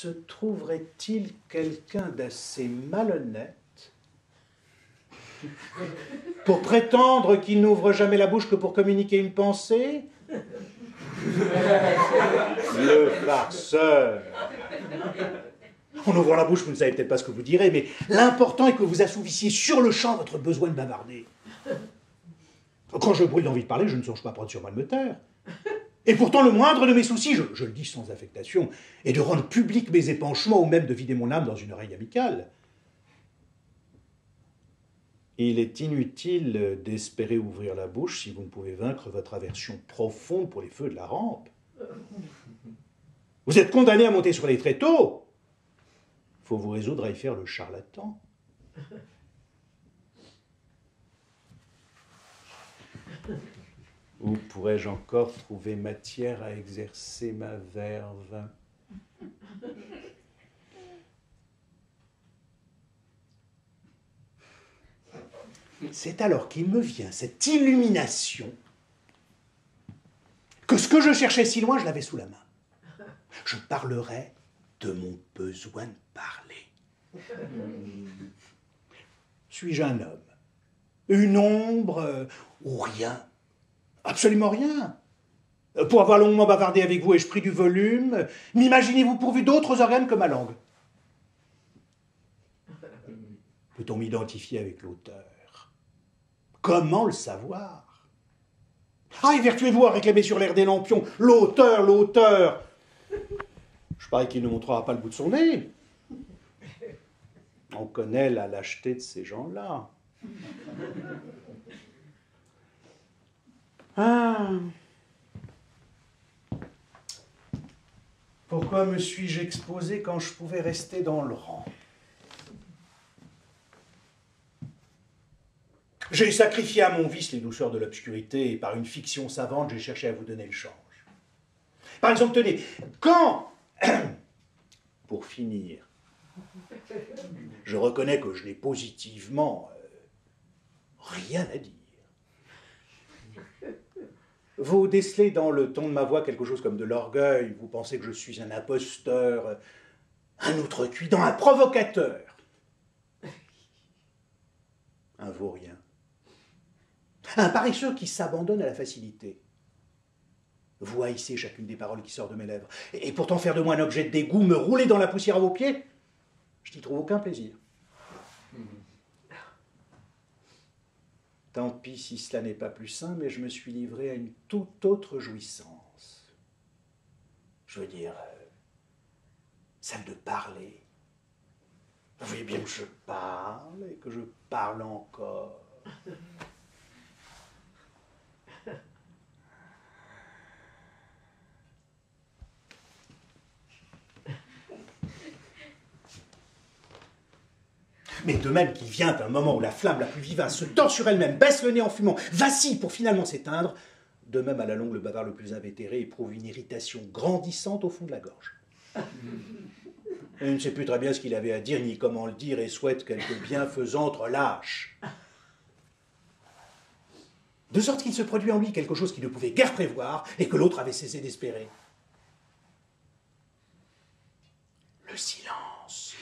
se trouverait-il quelqu'un d'assez malhonnête pour prétendre qu'il n'ouvre jamais la bouche que pour communiquer une pensée? Le farceur! En ouvrant la bouche, vous ne savez peut-être pas ce que vous direz, mais l'important est que vous assouvissiez sur le champ votre besoin de bavarder. Quand je brûle d'envie de parler, je ne songe pas à prendre sur moi de me taire. Et pourtant, le moindre de mes soucis, je le dis sans affectation, est de rendre public mes épanchements ou même de vider mon âme dans une oreille amicale. Il est inutile d'espérer ouvrir la bouche si vous ne pouvez vaincre votre aversion profonde pour les feux de la rampe. Vous êtes condamné à monter sur les tréteaux. Il faut vous résoudre à y faire le charlatan. Où pourrais-je encore trouver matière à exercer ma verve? C'est alors qu'il me vient cette illumination que ce que je cherchais si loin, je l'avais sous la main. Je parlerai de mon besoin de parler. Suis-je un homme, une ombre ou rien? Absolument rien. Pour avoir longuement bavardé avec vous, ai-je pris du volume? M'imaginez-vous pourvu d'autres organes que ma langue? Peut-on m'identifier avec l'auteur? Comment le savoir? Ah, évertuez-vous à réclamer sur l'air des lampions l'auteur, l'auteur! Je parie qu'il ne montrera pas le bout de son nez. On connaît la lâcheté de ces gens-là. Ah. Pourquoi me suis-je exposé quand je pouvais rester dans le rang? J'ai sacrifié à mon vice les douceurs de l'obscurité et par une fiction savante, j'ai cherché à vous donner le change. Par exemple, tenez, quand, pour finir, je reconnais que je n'ai positivement rien à dire, vous décelez dans le ton de ma voix quelque chose comme de l'orgueil, vous pensez que je suis un imposteur, un outrecuidant, un provocateur, un vaurien, un paresseux qui s'abandonne à la facilité. Vous haïssez chacune des paroles qui sortent de mes lèvres, et pourtant faire de moi un objet de dégoût, me rouler dans la poussière à vos pieds, je n'y trouve aucun plaisir. Tant pis si cela n'est pas plus sain, mais je me suis livré à une toute autre jouissance. Je veux dire, celle de parler. Vous voyez bien que je parle et que je parle encore. Mais de même qu'il vient un moment où la flamme la plus vivace se tord sur elle-même, baisse le nez en fumant, vacille pour finalement s'éteindre, de même à la longue le bavard le plus invétéré éprouve une irritation grandissante au fond de la gorge. Il ne sait plus très bien ce qu'il avait à dire ni comment le dire et souhaite quelque bienfaisante relâche. De sorte qu'il se produit en lui quelque chose qu'il ne pouvait guère prévoir et que l'autre avait cessé d'espérer. Le silence.